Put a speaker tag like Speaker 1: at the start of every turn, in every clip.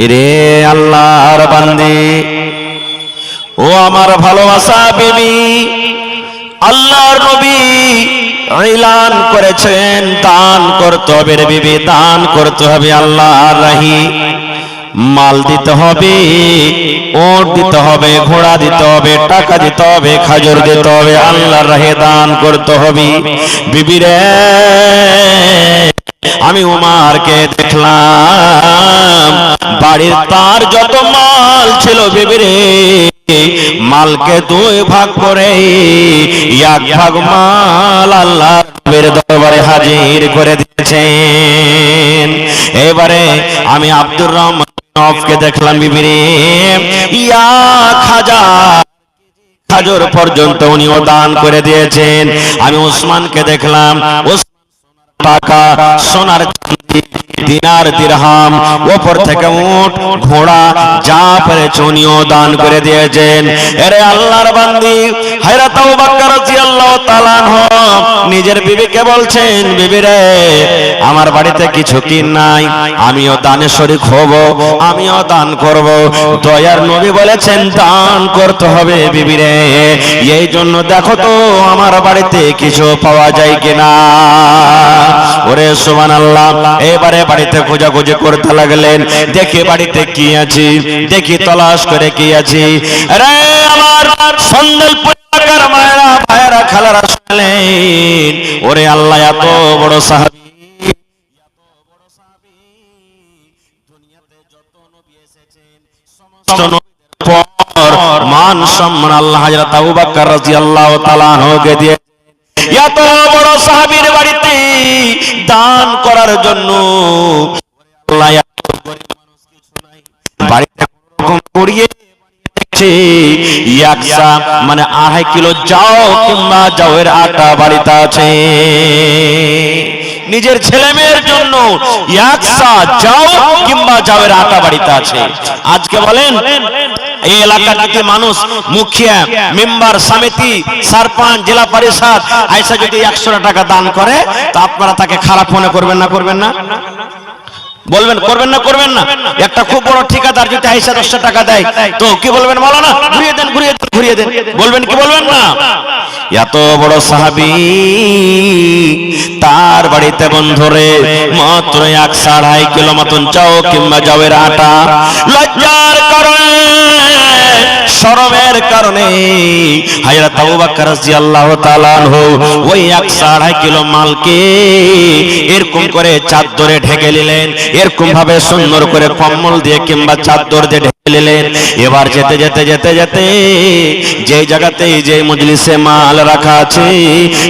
Speaker 1: এরে আল্লাহর বান্দে, ও আমার ভালোবাসা বিবি, আল্লাহর নবী এলান করেছেন দান করতে হবে রে বিবি, দান করতে হবে আল্লাহর রাহি। মাল দিতে হবে, ওট দিতে হবে, ঘোড়া দিতে হবে, টাকা দিতে হবে, খাজর দিতে হবে, আল্লাহর রাহে দান করতে হবে। বিবি রে, আমি উমারকে দেখলাম বাড়ির তার যত মাল ছিল বিবি রে, মালকে দুই ভাগ করে এক ভাগ মাল আল্লাহর দরবারে হাজির করে দিয়েছেন। এবারে আমি আব্দুর রহমানকে দেখলাম বিবি রে, খাজর পর্যন্ত উনিও দান করে দিয়েছেন। আমি ওসমানকে দেখলাম, টাকা, সোনার চাঁদি, দিনার দিরহাম, ওপর থেকে উট ঘোড়া যা পেরেছে উনিও দান করে দিয়েছেন। এরে আল্লাহর বান্দি, হযরত আবু বকর রাদিয়াল্লাহু তাআলা আনহু নিজের বিবিকে বলছেন, বিবি রে, আমার বাড়িতে কিছু কি নাই, আমিও দানে শরীক হব, আমিও দান করব। দয়ার নবী বলেছেন দান করতে হবে বিবি রে, এই জন্য দেখো তো আমার বাড়িতে কিছু পাওয়া যায় কিনা। ওরে সুবহানাল্লাহ। এবারে বাড়িতে খোঁজাখুঁজি করতে লাগলেন, দেখি বাড়িতে কি আছে, দেখি তলাশ করে কি আছে। আরে আমার সন্দেল পরিবার মায়েরা, ভাইরা, খালারা শুনলেন, ওরে আল্লাহ এত বড় সাহাবী, দুনিয়াতে যত নবী এসেছেন সমস্ত নবীদের পর মান সম্মান আল্লাহ হযরত আবু বকর রাদিয়াল্লাহু তাআলা আনহুকে দিয়ে এত বড় সাহাবীর বাড়িতে দান করার জন্য আল্লাহ বাড়িতে রকম করিয়ে দেখছে, একসা মানে 2.5 কিলো যাও কিংবা যাওয়ের আটা বাড়িতে আছে। নিজের ছেলে মেয়ের জন্য একসা যাও কিংবা যাওয়ের আটা বাড়িতে আছে। আজকে বলেন এই এলাকার যদি মানুষ, মুখিয়া, মেম্বার, সমিতি, সরপঞ্চ, জেলা পরিষদ আইসা যদি 100 টাকা দান করে, তো আপনারা তাকে খারাপ মনে করবেন না? করবেন না? বলবেন করবেন না? করবেন না? একটা খুব বড় ঠিকাদার যদি আইসা 10 টাকা দেয়, তো কি বলবেন? বলো না, ঘুরিয়ে দেন, ঘুরিয়ে দেন, ঘুরিয়ে দেন, বলবেন কি বলবেন না? এত বড় সাহাবী, তার বাড়িতে বন্ধুরে মাত্র 1.5 কিলো মতন চাও কিংবা যাওয়ের আটা, লজ্জার কারণে, শরমের কারণে হযরত আবু বকর রাদিয়াল্লাহু তাআলা আনহু ওই 1.5 কিলো মালকে এরকম করে চাদরে ঢেকে নিলেন, এরকম ভাবে সুন্দর করে কম্বল দিয়ে কিংবা চাদর দিয়ে ঢেকে নিলেন। এবার যেতে যেতে যেতে যেতে যে জায়গাতে যে মজলিসে মাল রাখা আছে,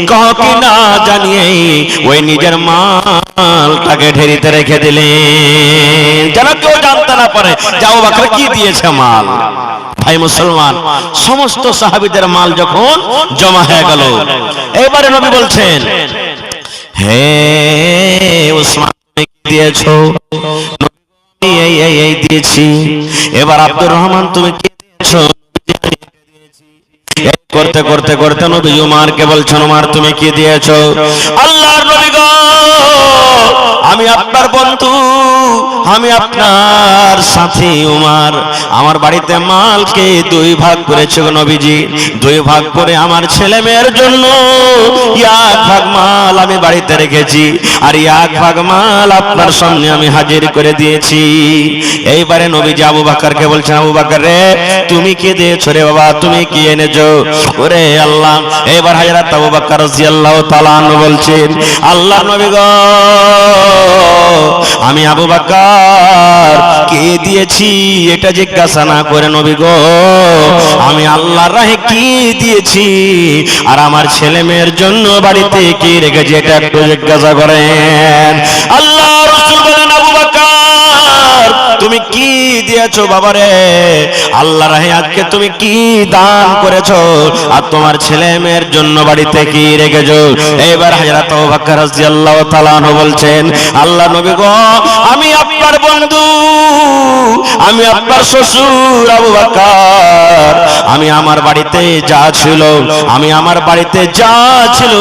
Speaker 1: কাউকে না জানিয়ে ওই নিজের মালটাকে ঢেরিতে রেখে দিলেন, যেন কেউ জানতে না পারে যে আবু বকর কি দিয়েছে মাল। ভাই মুসলমান, সমস্ত সাহাবীদের মাল যখন জমা হয়ে গেল, এবারে নবী বলছেন, হে ওসমান তুমি কি দিয়েছো? এই দিয়েছি। এবার আব্দুর রহমান তুমি কি দিয়েছো? করতে করতে করতে নবী উমারকে বলছেন, উমার তুমি কি দিয়েছো? আল্লাহর নবী গো, আমি আপনার বন্ধু, আমি আপনার সাথী উমার, আমার বাড়িতে মালকে 2 ভাগ করেছে নবীজি। 2 ভাগ করে আমার ছেলে মেয়ের জন্য 1 ভাগ মাল আমি বাড়িতে রেখেছি, আর 1 ভাগ মাল আপনার সামনে আমি হাজির করে দিয়েছি। এইবারে নবীজি আবু বকরকে বলছেন, আবু বকর রে, তুমি কি দিয়েছো রে বাবা, তুমি কি এনেছো? ওরে আল্লাহ। এবার হযরত আবু বকর রাদিয়াল্লাহু তাআলা আনহু বলছেন, আল্লাহর নবী গো, আমি আবু বকর কে দিয়েছি এটা জিজ্ঞাসা না করে নবী গো, আমি আল্লাহর রাহে কি দিয়েছি আর আমার ছেলে মেয়ের জন্য বাড়িতে কি রেখেছি এটা একটু জিজ্ঞাসা করেন। আল্লাহ রাসূল বলেন, আবু বকর তুমি কি দিয়েছো বাবারে? আল্লাহর রাহে আজকে তুমি কি দান করেছো আর তোমার ছেলে মেয়ের জন্য বাড়িতে কি রেখেছো? এবার হযরত আবু বকর রাদিয়াল্লাহু তাআলা আনহু বলছেন, আল্লাহ নবী গো, আমি আপনার বন্ধু, আমি আপনার শ্বশুর আবু বকর, আমি আমার বাড়িতে যা ছিল, আমি আমার বাড়িতে যা ছিল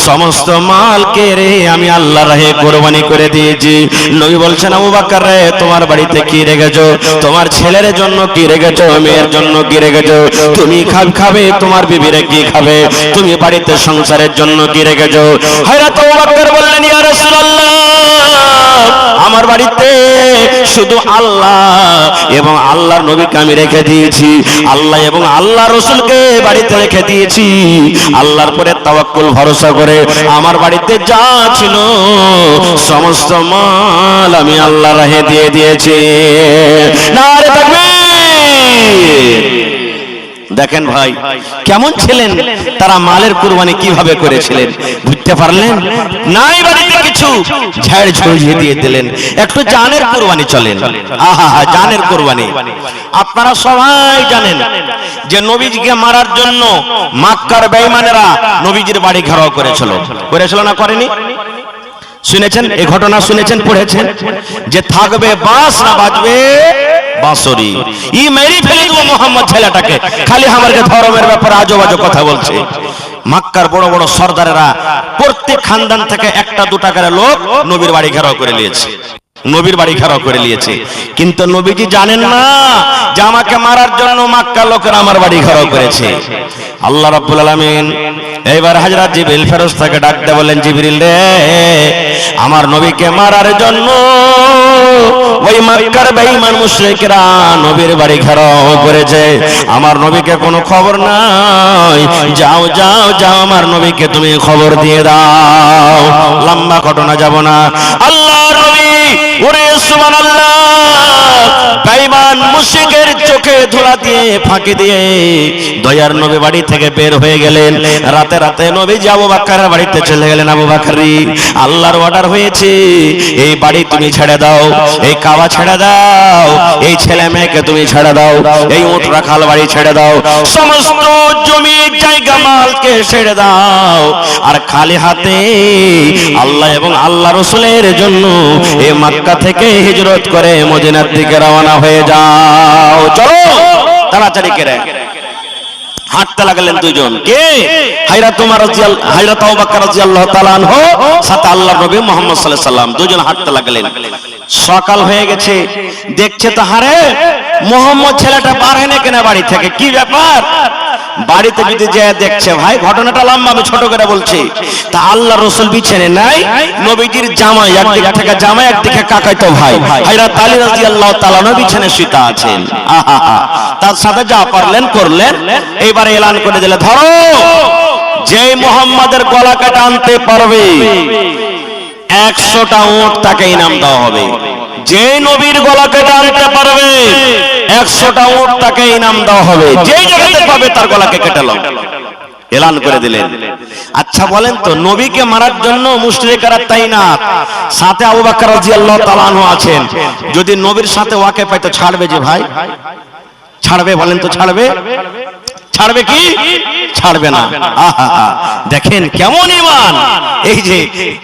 Speaker 1: সমস্ত মালকে রে আমি আল্লাহর রাহে কুরবানি করে দিয়েছি। নবী বলছেন আবু বকর রে, তোমার বাড়িতে কি রেখেছো? তোমার ছেলের জন্য কি রেখেছো? মেয়ের জন্য কি রেখেছো? তুমি খাবে, তোমার বিবিরে কি খাবে? তুমি বাড়িতে সংসারের জন্য কি রেখেছো? হযরত আবু বকর বললেন, ইয়া রাসূলুল্লাহ, আমার বাড়িতে শুধু আল্লাহ এবং আল্লাহর নবীকে আমি রেখে দিয়েছি, আল্লাহ এবং আল্লাহ রসুলকে বাড়িতে রেখে দিয়েছি। আল্লাহর পরে তাওয়াক্কুল ভরসা করে আমার বাড়িতে যা ছিল সমস্ত মাল আমি আল্লাহর রাহে দিয়ে দিয়েছি। নারে তাকবীর। দেখেন ভাই কেমন ছিলেন তারা, মালের কুরবানি কিভাবে করেছিলেন বুঝতে পারলেন? নাই বাড়িতে কিছু, ঝাড় ঝুড়িয়ে দিয়ে দিলেন। একটু জানের কুরবানি চলেন, আহা জানের কুরবানি। আপনারা সবাই জানেন যে নবীজিকে মারার জন্য মক্কার বেঈমানেরা নবীজির বাড়ি ঘেরাও করেছিল না করেনি? শুনেছেন এই ঘটনা, শুনেছেন, পড়েছেন যে থাকবে বাঁশ না বাজবে বাঁশরি, ই মেরি ফেলে দেবো মোহাম্মদ ছেলেটাকে, খালি আমাকে ধর্মের ব্যাপারে আজো বাজো কথা বলছে। মক্কার বড় বড় সর্দারেরা প্রত্যেক খানদান থেকে একটা দুটা করে লোক নবীর বাড়ি ঘেরাও করে নিয়েছে, নবীর বাড়ি ঘেরাও করে নিয়েছে। কিন্তু নবীজি জানেন না যে আমাকে মারার জন্য মক্কার লোকেরা আমার বাড়ি ঘেরাও করেছে। আল্লাহ রাব্বুল আলামিন এইবার হযরত জিবরিল ফেরেশতাকে ডাক দিয়ে বলেন, জিবরিল রে, আমার নবীকে মারার জন্য ওই মক্কার বেঈমান মুশরিকরা নবীর বাড়ি ঘেরাও করেছে, আমার নবীকে কোনো খবর নাই, যাও যাও যাও আমার নবীকে তুমি খবর দিয়ে দাও। লম্বা ঘটনা যাব না। আল্লাহর নবী ওরে সুবহানাল্লাহ বেঈমান মুশরিকের চোখে ধোঁয়া দিয়ে ফাঁকি দিয়ে দয়ার নবী বাড়ি থেকে বের হয়ে গেলেন। রাতে রাতে নবী আবু বকরের বাড়িতে চলে গেলেন। আবু বকরি, আল্লাহর অর্ডার হয়েছে, এই বাড়ি তুমি ছেড়ে দাও, এই কাবা ছেড়ে দাও, এই ছেলে মেয়েকে তুমি ছেড়ে দাও, এই উট রাখাল বাড়ি ছেড়ে দাও, সমস্ত জমি জায়গা মালকে ছেড়ে দাও, আর খালি হাতে আল্লাহ এবং আল্লাহ রাসূলের জন্য এই মক্কা থেকে হিজরত করে মদিনার দিকে রওনা হয়ে যাও। চলো তাড়াতাড়ি করে হাঁটতে লাগলেন দুইজন। কে? হযরত আবু বকর রাদিয়াল্লাহু তাআলা আনহু সাথে আল্লাহর নবী মুহাম্মদ সাল্লাল্লাহু আলাইহি সাল্লাম দুইজন হাঁটতে লাগলেন। সকাল হয়ে গেছে, দেখছে তো হারে মুহাম্মদ ছেলেটা বার হয় না কেন বাড়ি থেকে, কি ব্যাপার? বাড়িতে যদি যে দেখছে, ভাই ঘটনাটা লম্বা, আমি ছোট করে বলছি। তা আল্লাহ রাসূল বিছানে নাই, নবীজির জামাই একদিকে থেকে জামাই একদিকে কাকাইতো ভাই হযরত আলী রাদিয়াল্লাহু তাআলা নবী বিছানে শুয়ে আছেন। আহা, তার সাথে যা পারলেন করলেন। এইবারে এলান করে দিলে, ধরো যে মুহাম্মাদের গলা কাটা আনতে পারবে 100টা উট তাকে ইনাম দেওয়া হবে। যে নবীর গলা কেটে আনতে পারবে 100টা উট তাকে ইনাম দেওয়া হবে, যেই জায়গাতে পাবে তার গলাকে কেটে নাও, এলান করে দিলেন। আচ্ছা বলেন তো, নবীকে মারার জন্য মুশরিকরা তাইনাত, সাথে আবু বকর রাদিয়াল্লাহু তাআলা আনহু আছেন, যদি নবীর সাথে ওয়াকে পাইতো ছাড়বে যে ভাই? ছাড়বে? বলেন তো ছাড়বে? ছাড়বে কি? ছাড়বে না। আহা, দেখেন কেমন ঈমান, এই যে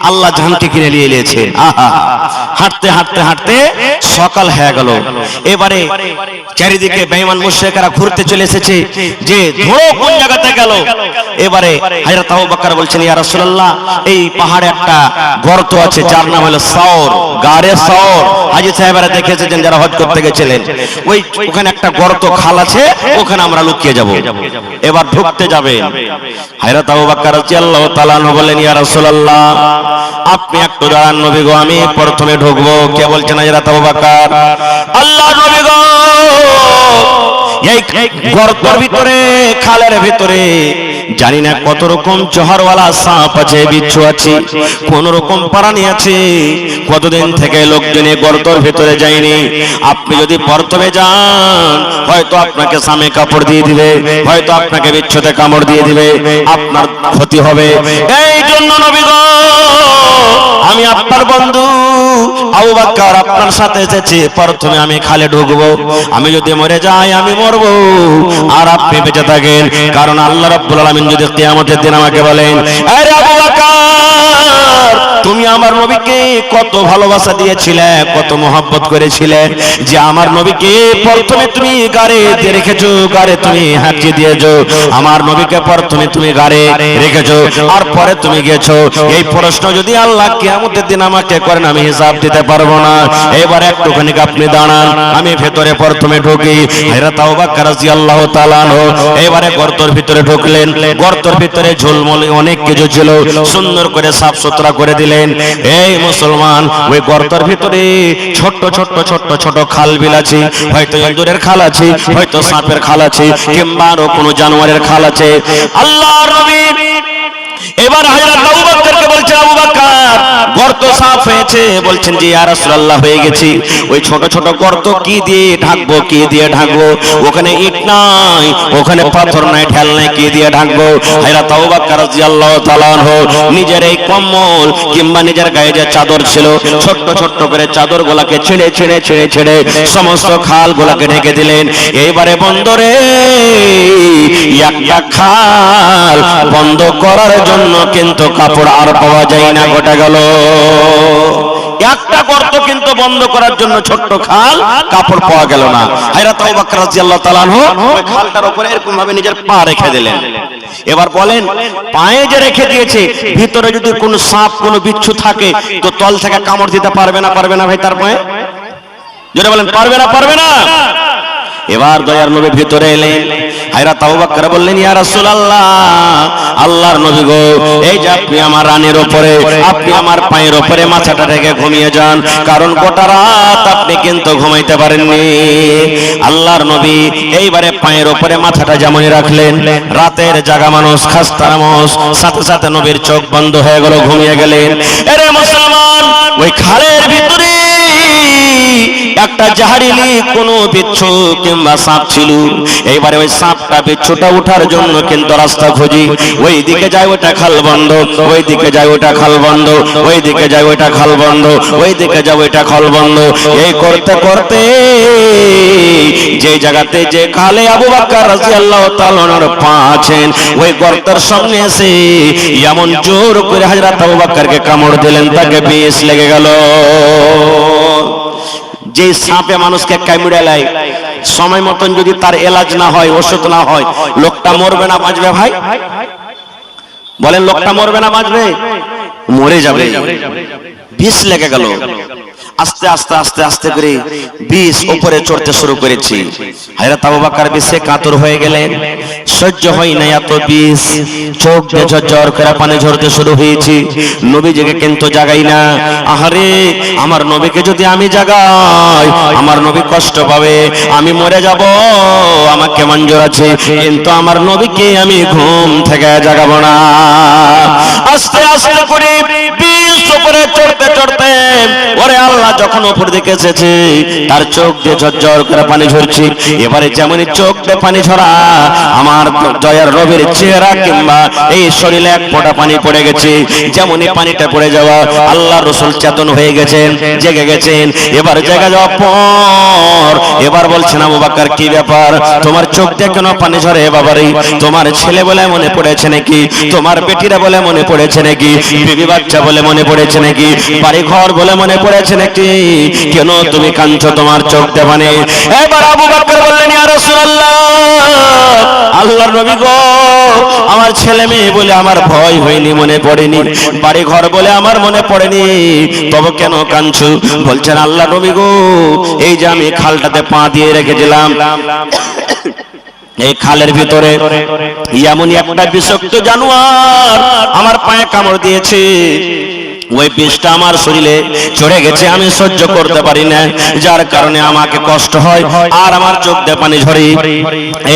Speaker 1: আল্লাহ জানকে কিনে নিয়ে এসেছে। আহা, হাঁটতে হাঁটতে হাঁটতে সকাল হয়ে গেল। এবারে চারিদিকে বেঈমান মুশরিকরা ঘুরতে চলে এসেছে যে ধরো কোন জায়গাতে গেল। এবারে হযরত আবু বকর বলছেন, ইয়া রাসূলুল্লাহ, এই পাহাড়ে একটা গর্ত আছে যার নাম হলো সাওর, গারে সাওর। হাজী সাহেবরা দেখেছেন যারা হজ করতে গেছিলেন, ওখানে একটা গর্ত খাল আছে, ওখানে আমরা লুকিয়ে যাব। এবার ঢুকতে যাবে। হযরত আবু বকর রাদিয়াল্লাহু তাআলা আনহু বলেন, ইয়া রাসূলুল্লাহ, আপনি একটু দাঁড়ান নবী গো, আমি প্রথমে ঢুকবো। কে বলছেন? হযরত আবু বকর। আল্লাহ নবী গো, এই গর্তের ভিতরে, খালের ভিতরে জানি না কত রকম জহরওয়ালা সাপ আছে, বিচ্ছু আছে, কোন রকম প্রাণী আছে, কতদিন থেকে লোকজন এই গর্তের ভিতরে যায়নি। আপনি যদি প্রথমে যান, হয়তো আপনাকে সামে কাপড় দিয়ে দিবে, হয়তো আপনাকে বিচ্ছুতে কামড় দিয়ে দিবে, আপনার ক্ষতি হবে। এই জন্য নবী গো, আমি আপনার বন্ধু আবু বকর আপনার সাথে এসেছি, প্রথমে আমি খালে ঢুকবো। আমি যদি মরে যাই আমি মরবো, আর আপনি বেঁচে থাকেন। কারণ আল্লাহ রাব্বুল আলামিন যদি কিয়ামতের দিন আমাকে বলেন, আরে আবু বকর তুমি আমার নবীকে কত ভালোবাসা দিয়েছিলে, কত মহব্বত করেছিলে, যে আমার নবীকে প্রথমে তুমি গাড়ে রেখেছো, গাড়ে তুমি হাঁটিয়ে দিয়েছো, আমার নবীকে প্রথমে তুমি গাড়ে রেখেছো আর পরে তুমি গেছো। এই প্রশ্ন যদি আল্লাহ কিয়ামতের দিন আমাকে করেন, আমি হিসাব দিতে পারবো না। এবার একটুখানি আপনি দাঁড়ান, আমি ভেতরে প্রথমে ঢুকি। হযরত আবু বকর রাদিয়াল্লাহু তাআলা আনহু এবারে গর্তের ভিতরে ঢুকলেন। গর্তের ভিতরে ঝুলমুলি অনেক কিছু ছিল, সুন্দর করে সাফ সুতরা করে দিলেন। এই মুসলমান, ওই গর্তের ভিতরে ছোট্ট ছোট্ট ছোট্ট ছোট খাল বিল আছে, হয়তো ইঁদুরের খাল আছে, হয়তো সাপের খাল আছে, কিংবা আরো কোনো জানোয়ারের খাল আছে। আল্লাহর নবী এবার হযরত আবু বকরকে বলছেন, আবু বকর গর্ত সাফ হয়েছে? বলছেন জি ইয়া রাসূলুল্লাহ হয়ে গেছে। ওই ছোট ছোট গর্ত কি দিয়ে ঢাকবো, কি দিয়ে ঢাকবো? ওখানে ইট নাই, ওখানে পাথর নাই, ঢাল নাই, কি দিয়ে ঢাকবো? হযরত আবু বকর রাদিয়াল্লাহু তাআলা আনহু নিজের এই কম্বল কিংবা নিজের গায়ে যে চাদর ছিল, ছোট্ট ছোট্ট করে চাদরগুলোকে ছিঁড়ে ছিঁড়ে ছিঁড়ে ছিঁড়ে সমস্ত খালগুলোকে ঢেকে দিলেন। এইবারে বন্দরে একটা খাল বন্ধ করার জন্য কিন্তু কাপড় আর পাওয়া যায় না, গোটা গেল। একটা গর্ত কিন্তু বন্ধ করার জন্য ছোট্ট খাল, কাপড় পাওয়া গেল না। হযরত আবু বকর রাদিয়াল্লাহু তাআলা আনহু ওই খালটার উপরে এরকম ভাবে নিজের পা রেখে দিলেন। এবার বলেন, পায়ে যে রেখে দিয়েছে, ভিতরে যদি কোনো সাপ কোনো বিচ্ছু থাকে তো তল থেকে কামড় দিতে পারবে না? পারবে না ভাই? তার পায়ে জোরে বলেন, পারবে না? পারবে না? এবার দয়ার নবী ভিতরে এলেন। হযরত আবু বকর বললেন, ইয়া রাসূলুল্লাহ, আল্লাহর নবী গো, এই যে আপনি আমার রানের উপরে, আপনি আমার পায়ের উপরে মাথাটা রেখে ঘুমিয়ে যান, কারণ গোটা রাত আপনি কিন্তু ঘুমাইতে পারেননি। আল্লাহর নবী এইবারে পায়ের উপরে মাথাটা যেমনই রাখলেন, রাতের জাগা মানুষ, খাস্তা মানুষ, সাথে সাথে নবীর চোখ বন্ধ হয়ে গেল, ঘুমিয়ে গেলেন। এরে মুসলমান, ওই খালের ভিতরে একটা জাহারিলি কোন বিচ্ছু কিংবা সাপ ছিল। এইবারে ওই সাপটা বিচ্ছুটা উঠার জন্য কিন্তু রাস্তা খুঁজি, ওই দিকে যায় ওটা খাল বন্ধ, ওই দিকে যায় ওটা খাল বন্ধ, ওই দিকে যায় ওটা খাল বন্ধ, ওই দিকে যায় ওটা খাল বন্ধ। এই করতে করতে যে জায়গাতে যে খালে আবু বকর রাদিয়াল্লাহু তাআলা আনহুর পা আছেন, ওই গর্তের সামনে এসে এমন জোর করে হযরত আবু বকরকে কামড় দিলেন, তাকে বিষ লেগে গেল। যে সাপে মানুষকে কামড়ে লাই, সময় মতন যদি তার এলাজ না হয়, ওষুধ না হয়, লোকটা মরবে না বাঁচবে? ভাই বলেন, লোকটা মরবে না বাঁচবে? মরে যাবে। বিষ লেগে গেল। আস্তে আস্তে আস্তে আস্তে করে বিষ উপরে চড়তে শুরু করেছে। হযরত আবু বকর বিষে কাতর হয়ে গেলেন, সহ্য হয় না এত বিষ, চোখ দিয়ে ঝরঝর করে পানি ঝরতে শুরু হয়েছে। নবীজিকে কিন্তু জাগাই না। আহারে, আমার নবীকে যদি আমি জাগাই, আমার নবী কষ্ট পাবে, আমি মরে যাব, আমাকে মঞ্জুর আছে, কিন্তু আমার নবীকে আমি ঘুম থেকে জাগাবো না। আস্তে আস্তে করে বিষ উপরে চড়তে চড়তে ওরে আল্লাহ যখন উপর দিকে এসেছে, তার চোখ দিয়ে ঝরঝর করে পানি ঝরছে। এবারে যেমনই চোখ দিয়ে পানি ঝরা, আমার দয়ার নবীর চেহারা কিংবা এই শরীরে এক ফোঁটা পানি পড়ে গেছে। যেমনই পানিটা পড়ে যাওয়া, আল্লাহ রাসূল চেতন হয়ে গেছেন, জেগে গেছেন। এবার জেগে যাওয়ার পর এবার বলছেন, আবু বকর কি ব্যাপার, তোমার চোখ দিয়ে কেন পানি ঝরে? বাবারে, তোমার ছেলে বলে মনে পড়েছে নাকি? তোমার বেটিরা বলে মনে পড়েছে নাকি? বিবি বাচ্চা বলে মনে পড়েছে নাকি? বাড়ি ঘর বলে মনে পড়েছে নাকি? কেন তুমি কাঁদছো? তোমার চোখ দিয়ে পানি। এবার আবু বকর বললেন, ইয়া রাসূলুল্লাহ, আল্লাহর নবী গো, আমার ছেলে মেয়ে বলে আমার ভয় হয়নি, মনে পড়েনি, বাড়ি ঘর বলে আমার মনে পড়েনি, তবে কেন কাঁদছো? বলছেন, আল্লাহর নবী গো, এই যে আমি খালটাতে পা দিয়ে রেখেছিলাম, এই খালের ভিতরে এমনই একটা বিষাক্ত জানোয়ার আমার পায়ে কামড় দিয়েছে। ওই বিষটা আমার শরীরে চড়ে গেছে, আমি সহ্য করতে পারি না, যার কারণে আমাকে কষ্ট হয় আর আমার চোখ দিয়ে পানি ঝরে।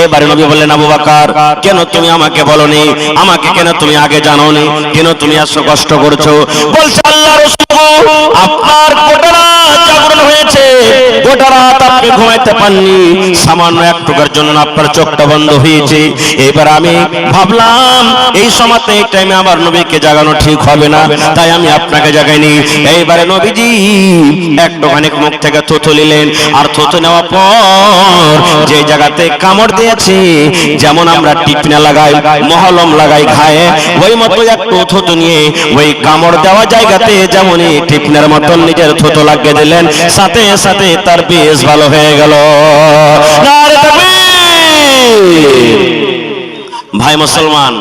Speaker 1: এবারে নবী বললেন, আবু বকর, কেন তুমি আমাকে বলনি? আমাকে কেন তুমি আগে জানোনি? কেন তুমি এত কষ্ট করছো? বলছে, আল্লাহর রাসূল, আপনার গোটা রাত জাগরণ হয়েছে, গোটা রাত আপনি আপনি ঘুমাইতে পাননি, সামান্য একটুকার জন্য আপনার চোখটা বন্ধ হয়েছে। এবার আমি ভাবলাম এই সময়তে এই টাইমে আমার নবীকে জাগানো ঠিক হবে না, তাই আমি আপনাকে জাগাইনি। এইবারে নবীজি একটুখানি মুখ থেকে থুথু নিলেন, আর থুথু নেওয়ার পর যে জায়গাতে কামড় দিয়েছে, যেমন আমরা টিপনা লাগাই, মহলম লাগাই ঘায়ে, ওই মতো একটু থুথু নিয়ে ওই কামড় দেওয়া জায়গাতে যেমনই টিপনার মতন নিজের থুথু লাগিয়ে দিলেন, সাথে সাথে তার বেশ ভালো হয়ে গেল। নারে তাকবীর! ভাই মুসলমান,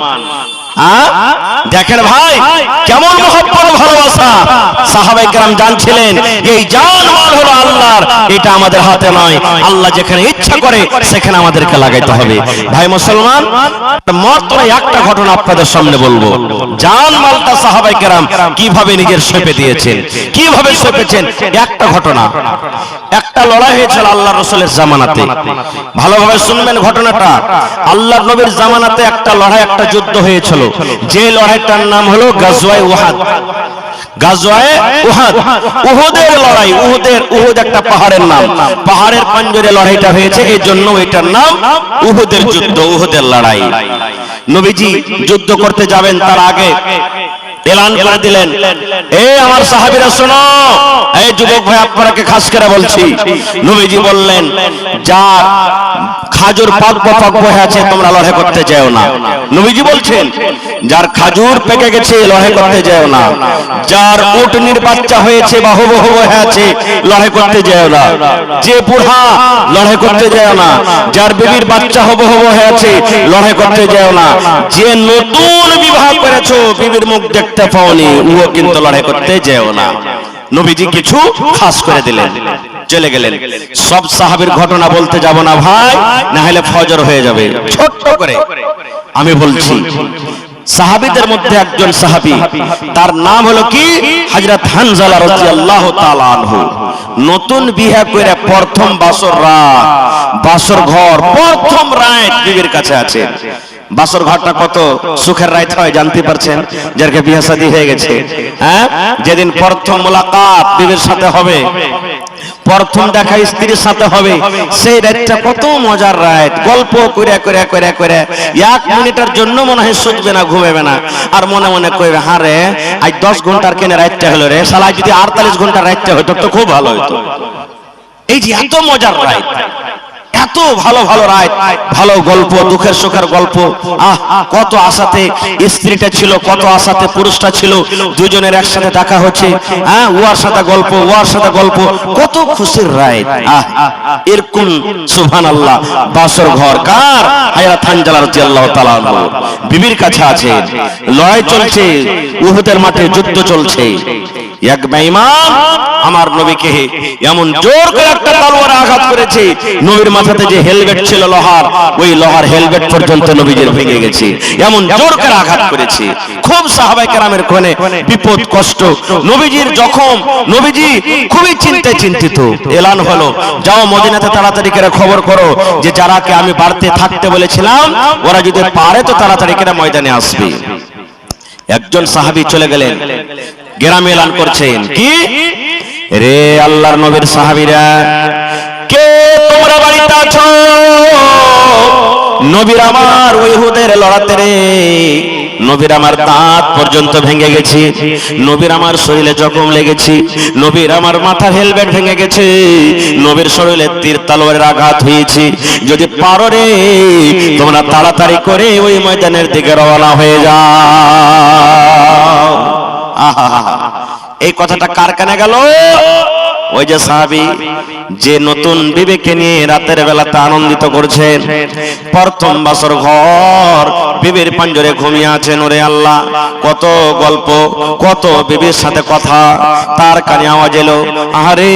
Speaker 1: দেখেন ভাই কেমন মহব্বত ভালোবাসা। সাহাবায়ে কেরাম জানছিলেন এই জান মাল হলো আল্লাহর, এটা আমাদের হাতে নয়। আল্লাহ যেখানে ইচ্ছা করে সেখানে আমাদেরকে লাগাইতে হবে। ভাই মুসলমান, মাত্র একটা ঘটনা আপনাদের সামনে বলবো। জান মালটা সাহাবায়ে কেরাম কিভাবে নিজের সঁপে দিয়েছেন, কিভাবে সঁপেছেন, একটা ঘটনা। একটা লড়াই হয়েছিল আল্লাহ রাসূলের জামানাতে। ভালোভাবে শুনবেন ঘটনাটা। আল্লাহর নবীর জামানাতে একটা লড়াই, একটা যুদ্ধ হয়েছিল, যে লড়াইটার নাম হলো গাজওয়ায়ে উহুদ। গাজওয়ায়ে উহুদ, উহুদের লড়াই। উহুদ একটা পাহাড়ের নাম, পাহাড়ের পাঞ্জরে লড়াইটা হয়েছে, এই জন্য এটার নাম উহুদের যুদ্ধ, উহুদের লড়াই। নবীজি যুদ্ধ করতে যাবেন তার আগে এলান করে দিলেন, এই আমার সাহাবীরা শোনো, এই যুবক ভাই আপনাকে খাস করে বলছি। নবীজি বললেন, যার খাজুর পাকবো হয়ে আছে তোমরা লড়াই করতে যেও না। নবীজি বলছেন যার খাজুর পেকে গেছে লড়াই করতে যেও না, যার উটনির বাচ্চা হয়েছে বা হবু হয়ে আছে লড়াই করতে যেও না, যে বুড়া লড়াই করতে যেও না, যার বিবির বাচ্চা হবু হয়ে আছে লড়াই করতে যেও না, যে নতুন বিবাহ করেছো বিবির মুখ দেখতে পাওনি ও কিন্তু লড়াই করতে যেও না। নবীজি কিছু খাস করে দিলেন, চলে গেলেন। সব সাহাবীর ঘটনা বলতে যাব না ভাই, না হলে ফজর হয়ে যাবে। ছোট্ট করে আমি বলছি, সাহাবীদের মধ্যে একজন সাহাবী, তার নাম হলো কি হযরত হানজালা রাদিয়াল্লাহু তাআলা আনহু। নতুন বিয়ে করে প্রথম বাসর রাত, বাসর ঘর প্রথম রাত বিবির কাছে আছে। বাসর ঘরটা কত সুখের রাত হয় জানতে পারছেন, যার বিয়ে শাদী হয়ে গেছে। হ্যাঁ, যেদিন প্রথম মুলাকাত বিবির সাথে হবে, প্রথম দেখা স্ত্রীর সাথে হবে, সেই রাতটা কত মজার রাত। গল্প করে করে করে করে এক মিনিটের জন্য মনে হয় শুধবে না, ঘুমাবে না, আর মনে মনে কইবে হারে আজ 10 ঘন্টার কেন রাতটা হলো রে শালা, যদি 48 ঘন্টার রাতটা হতো তো খুব ভালো হতো। এই যে এত মজার রাত, এত ভালো ভালো রাত, ভালো গল্প, দুঃখের সুখের গল্প। কত আশাতে স্ত্রীটা ছিল, কত আশাতে পুরুষটা ছিল, দুজনের একসাথে দেখা হচ্ছে, ওর সাথে গল্প, ওর সাথে গল্প, কত খুশির রাত। এরকম সুবহানাল্লাহ বাসর ঘর কার? হযরত হানজালা রাদিয়াল্লাহু তাআলা আনহু বিবির কাছে আছে, লড়াই চলছে, উহুদের মাঠে যুদ্ধ চলছে। এক বেঈমান আমার নবীকে এমন জোর করে একটা তলোয়ার আঘাত করেছে, নবীর মাথাতে যে হেলমেট ছিল লোহার, ওই লোহার হেলমেট পর্যন্ত নবীজির ভেঙে গেছে, এমন জোর করে আঘাত করেছে। খুব সাহাবায়ে কেরামের কোনে বিপদ কষ্ট, নবীজির জখম, নবীজি খুবই চিন্তিত। এলান হলো, যাও মদিনাতে তাড়াতাড়ি করে খবর করো যে যারাকে আমি বাড়তে থাকতে বলেছিলাম ওরা যদি পারে তো তাড়াতাড়ি করে ময়দানে আসবে। একজন সাহাবী চলে গেলেন, গ্রামে এলান করছেন, কি রে আল্লাহর নবীর সাহাবীরা, কে তোমরা বাড়িতে আছো? নবীর আমার ওই উহুদের লড়াতে রে, নবীর আমার দাঁত পর্যন্ত ভেঙে গেছে, নবীর আমার শরীরে জখম লেগেছে, নবীর আমার মাথার হেলমেট ভেঙে গেছে, নবীর শরীরে তীর তলোয়ারের আঘাত হয়েছে, যদি পারো রে তোমরা তাড়াতাড়ি করে ওই ময়দানের দিকে রওনা হয়ে যাও। এই কথাটা কার কানে গেল? ওই যে সাহাবী যে নতুন বিবেকে নিয়ে রাতের বেলাতে আনন্দিত করছেন, প্রথম বাসর ঘর বিবির পাঞ্জরে ঘুমিয়ে আছেন। ওরে আল্লাহ, কত গল্প, কত বিবির সাথে কথা, তার কানে আওয়াজ এলো, আরে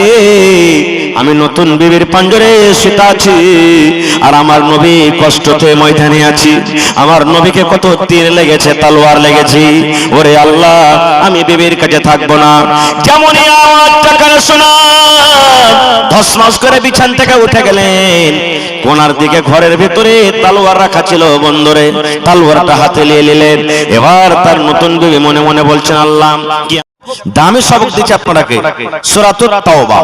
Speaker 1: আমি নতুন বিবির পাঞ্জরে শুতে আছি, আর আমার নবী কষ্টতে ময়দানে আছি, আমার নবীকে কত তীর লেগেছে, তলোয়ার লেগেছে। ওরে আল্লাহ, আমি বিবির কাছে থাকবো না। যেমনই আওয়াজটা কানে শোনা, ধসমস করে বিছান থেকে উঠে গেলেন, কোনার দিকে ঘরের ভিতরে তলোয়ার রাখা ছিল বন্দরে, তলোয়ারটা হাতে নিয়ে নিলেন। এবার তার নতুন বিবি মনে মনে বলছেন, আল্লাহ দামি সবক দিচ্ছে আপনাকে, সূরাতুত তাওবা।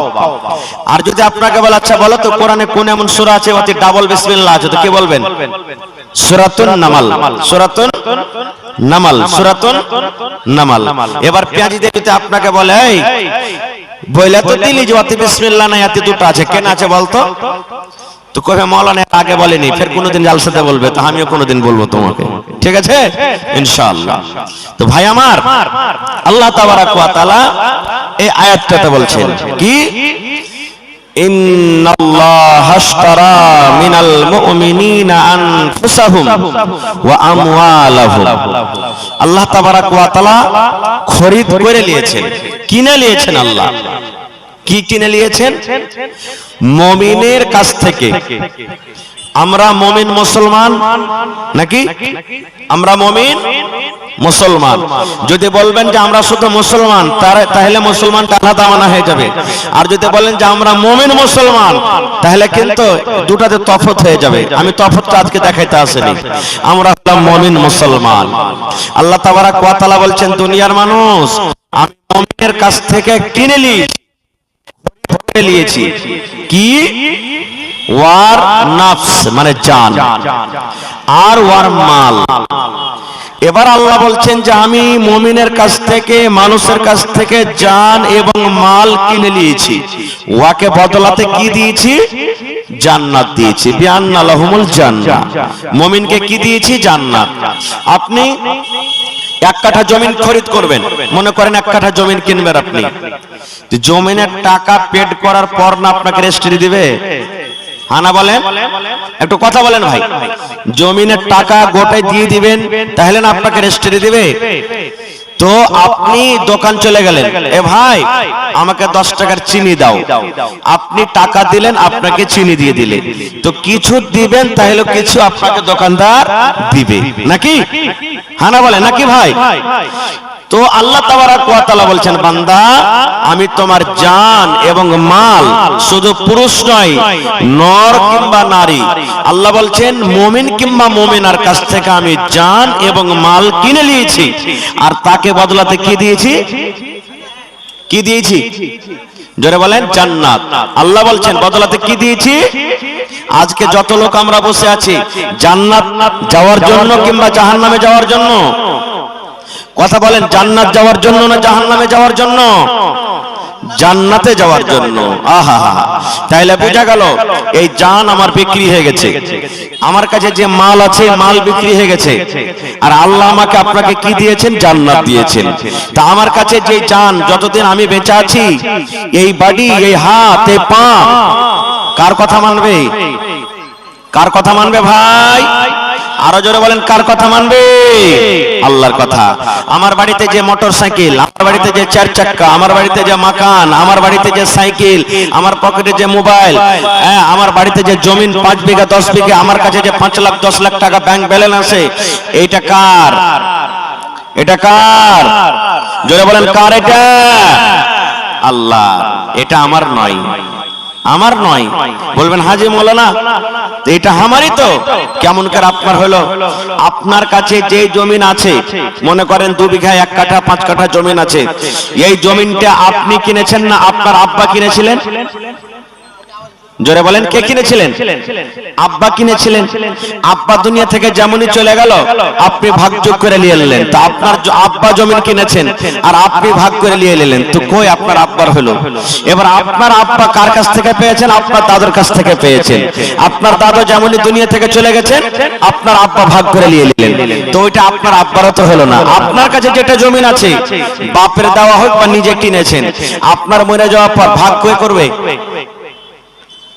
Speaker 1: আর যদি আপনাকে বলে আচ্ছা বলো তো কোরআনে কোন এমন সূরা আছে ওতে ডাবল বিসমিল্লাহ আছে, তো কি বলবেন? সূরাতুন নামাল, সূরাতুন নামাল, সূরাতুন নামাল। এবার পেঁয়াজি দেখতে আপনাকে বলে এই বইলা তো দিলি যে ওতে বিসমিল্লাহ নাই, এতে দুটো আছে, কেন আছে বলতো? তো কবে মাওলানা আগে বলেনি, ফের কোনোদিন জালসাতে বলবে, তো আমিও কোনোদিন বলবো তোমাকে, ঠিক আছে ইনশাআল্লাহ। তো ভাই আমার, আল্লাহ তাবারাক ওয়া তাআলা এই আয়াতটাতে বলছেন কি, ইন্নাল্লাহা আশতারা মিনাল মুমিনিনা আনফুসাহুম ওয়া আমওয়ালাহুম। আল্লাহ তাবারাক ওয়া তাআলা খরিদ করে নিয়েছেন, কিনে নিয়েছেন। আল্লাহ কি কিনে নিয়েছেন? মুমিনের কাছ থেকে। আমরা মুমিন মুসলমান নাকি? আমরা মুমিন মুসলমান। যদি বলবেন যে আমরা শুধু মুসলমান, তাহলে মুসলমানটা আলাদা মানা হয়ে যাবে। আর যদি বলেন যে আমরা মুমিন মুসলমান, তাহলে কিন্তু দুটাতে তফাৎ হয়ে যাবে। আমি তফাৎটা আজকে দেখাইতে আসিনি। আমরা হলাম মুমিন মুসলমান। আল্লাহ তাবারাক ওয়া তাআলা বলছেন, দুনিয়ার মানুষ আমি মুমিনের কাছ থেকে কিনে নিয়েছি কি? ওয়ার নাফস মানে জান, আর ওয়ার মাল। এবার আল্লাহ বলছেন যে আমি মুমিনের কাছ থেকে, মানুষের কাছ থেকে জান এবং মাল কিনে নিয়েছি। ওয়াকে বদলাতে কি দিয়েছি? জান্নাত দিয়েছি। বিআন্না লাহুমুল জান্নাহ। মুমিনকে কি দিয়েছি? জান্নাত। আপনি এক কাঠা জমিন খরিদ করবেন, মনে করেন এক কাঠা জমিন কিনবেন আপনি, জমিনের টাকা পেড করার পর না আপনাকে রেজিস্ট্রি দিবে? হানা বলেন, একটু কথা বলেন ভাই। জমিনের টাকা গোটাই দিয়ে দিবেন, তাহলে না আপনাকে রেজিস্ট্রি দিবে? তো আপনি দোকান চলে গেলেন, এ ভাই আমাকে 10 টাকার চিনি দাও। আপনি টাকা দিলেন, আপনাকে চিনি দিয়ে দিলে, তো কিছু দিবেন, তাহলে কিছু আপনাকে দোকানদার দিবে নাকি? হানা বলেন নাকি ভাই? তো আল্লাহ তাবারাক ওয়া তাআলা বলছেন, বান্দা আমি তোমার জান এবং মাল, শুধু পুরুষ নয়, নর কিংবা নারী, আল্লাহ বলছেন মুমিন কিংবা মুমিনার কাছ থেকে আমি জান এবং মাল কিনে নিয়েছি। আর তাকে বদলাতে কি দিয়েছি? কি দিয়েছি? জোরে বলেন, জান্নাত। আল্লাহ বলছেন বদলাতে কি দিয়েছি? আজকে যত লোক আমরা বসে আছি, জান্নাত যাওয়ার জন্য কিংবা জাহান্নামে যাওয়ার জন্য? কথা বলেন, জান্নাত যাওয়ার জন্য না জাহান্নামে যাওয়ার জন্য? জান্নাতে যাওয়ার জন্য। আহা, তাইলে বোঝা গেল এই জান আমার বিক্রি হয়ে গেছে, আমার কাছে যে মাল আছে মাল বিক্রি হয়ে গেছে। আর আল্লাহ আমাকে আপনাকে কি দিয়েছেন? জান্নাত দিয়েছেন। তা আমার কাছে যে জান, যতদিন আমি বেঁচে আছি, এই বাড়ি, এই হাত, এই পা, কার কথা মানবে? কার কথা মানবে ভাই? আরো জোরে বলেন, কার কথা মানবে? আল্লাহর কথা। আমার বাড়িতে যে মোটর সাইকেল, আমার বাড়িতে যে 4 চাক্কা, আমার বাড়িতে যে মাকান, আমার বাড়িতে যে সাইকেল, আমার পকেটে যে মোবাইল, আমার বাড়িতে যে জমিন 5 বিঘা 10 বিঘা, আমার কাছে যে 5 লাখ 10 লাখ টাকা ব্যাংক ব্যালেন্স আছে, এইটা কার? এটা কার? জোরে বলেন, কার এটা? আল্লাহ। এটা আমার নয়, আমার নয়। বলবেন হাজি মৌলানা এটা আমারই তো। কেমন করে আপনার হলো? আপনার কাছে যে জমিন আছে, মনে করেন 2 বিঘা 1 কাঠা 5 কাঠা জমিন আছে, এই জমিনটা আপনি কিনেছেন না আপনার আব্বা কিনেছিলেন? জোরে বলেন, কে কিনেছিলেন? আব্বা কিনেছিলেন। আব্বা দুনিয়া থেকে যেমনই চলে গেল, আপনি ভাগযোগ করে নিয়ে এলেন। তো আপনার আব্বা জমিন কিনেছেন আর আপনি ভাগ করে নিয়ে এলেন, তো কই আপনার আব্বার হলো? এবার আপনার আব্বা কার কাছ থেকে পেয়েছেন? আপনার দাদুর কাছ থেকে পেয়েছেন। আপনার দাদু যেমনই দুনিয়া থেকে চলে গেছেন, আপনার আব্বা ভাগ করে নিয়ে এলেন, তো ওইটা আপনার আব্বারও তো হলো না। আপনার কাছে যেটা জমিন আছে, বাপের দেওয়া হোক বা নিজে কিনেছেন, আপনার মরে যাওয়ার পর ভাগ কে করবে?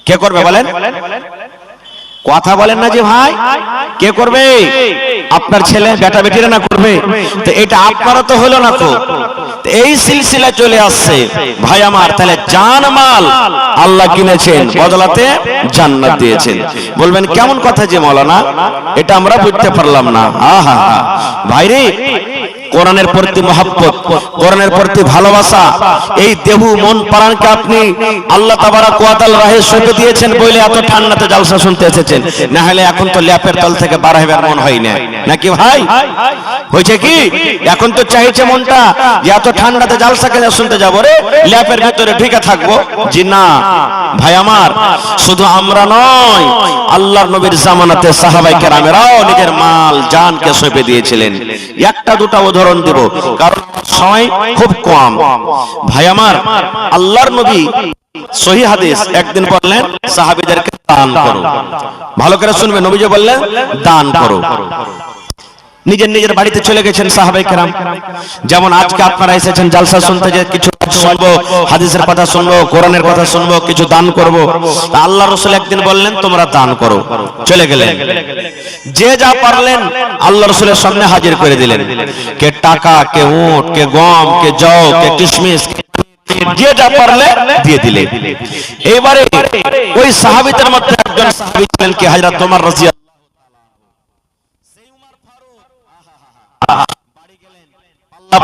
Speaker 1: কে করবে বলেন? কথা বলেন না যে ভাই, কে করবে? আপনার ছেলে বেটা বেটিরা না করবে? তো এটা আপনারও তো হলো না। তো এই সিলসিলা চলে আসছে ভাই আমার। তাহলে জান মাল আল্লাহ কিনেছেন, বদলাতে জান্নাত দিয়েছেন। বলবেন কেমন কথা যে মাওলানা, এটা আমরা বুঝতে পারলাম না। আহা ভাই রে, কোরআনের প্রতি মহব্বত, কোরআনের প্রতি ভালোবাসা, এই দেহু মন প্রাণকে আপনি আল্লাহ তাবারাক ওয়া তাআলা রাহে সঁপে দিয়েছেন বলে এত ঠান্ডাতে জালসা শুনতে এসেছেন, না হলে এখন তো ল্যাপের তল থেকে বার হবার মন হয় না, নাকি ভাই? হয়েছে কি? এখন তো চাইছে মনটা যে এত ঠান্ডাতে জালসা কেন শুনতে যাবো রে, ল্যাপের ভিতরে ঢুকে থাকবো। জি না ভাই আমার, শুধু আমরা নয়, আল্লাহর নবীর জামানাতে সাহাবায়ে কেরামেরাও নিজের মাল জানকে সঁপে দিয়েছিলেন। একটা দুটা উদাহরণ দেব, কারণ সময় খুব কম। ভাই আমার, আল্লাহর নবী সহিহ হাদিস একদিন বললেন সাহাবীদেরকে দান করো। ভালো করে শুনবে, নবীজি বললেন দান করো। নিজের নিজের বাড়িতে চলে গেছেন সাহাবায়ে কেরাম। যেমন আজকে আপনারা এসেছেন জালসা শুনতে, যে কিছু শুনবো, হাদিসের কথা শুনবো, কোরআনের কথা শুনবো, কিছু দান করব। আল্লাহ রাসূল একদিন বললেন তোমরা দান করো, চলে গেলেন। যে যা পারলেন আল্লাহ রাসূলের সামনে হাজির করে দিলেন। কে টাকা, কে উট, কে গম, কে জও, কে কিশমিশ, যে যা পারলে দিয়ে দিলে। এবারে ওই সাহাবীদের মধ্যে একজন সাহাবী ছিলেন কি হযরত ওমর রাদিয়াল্লাহু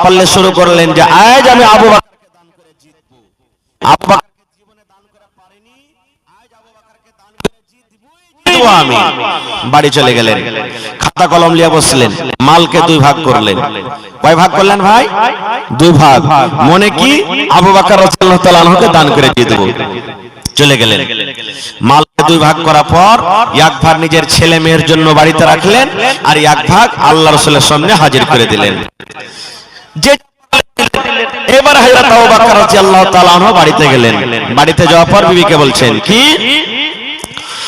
Speaker 1: পাল্লে শুরু করলেন যে আজ আমি আবু বকরকে দান করে জিতবো। আবু বকরকে জীবনে দান করে পারিনি, আজ আবু বকরকে দান করে জিতবো আমি। বাড়ি চলে গেলেন, খাতা কলম নিয়ে বসলেন, মালকে দুই ভাগ করলেন। কয় ভাগ করলেন ভাই? দুই ভাগ। মনে কি আবু বকর রাদিয়াল্লাহু তাআলা আনহুকে দান করে জিতবো। চলে গেলেন, মালকে দুই ভাগ করার পর এক ভাগ নিজের ছেলে মেয়ের জন্য বাড়িতে রাখলেন, আর এক ভাগ আল্লাহ রাসূলের সামনে হাজির করে দিলেন। যে এবার হযরত আবু বকর রাদিয়াল্লাহু তাআলা আনহু বাড়িতে গেলেন। বাড়িতে যাওয়ার পর বিবিকে বলছেন কি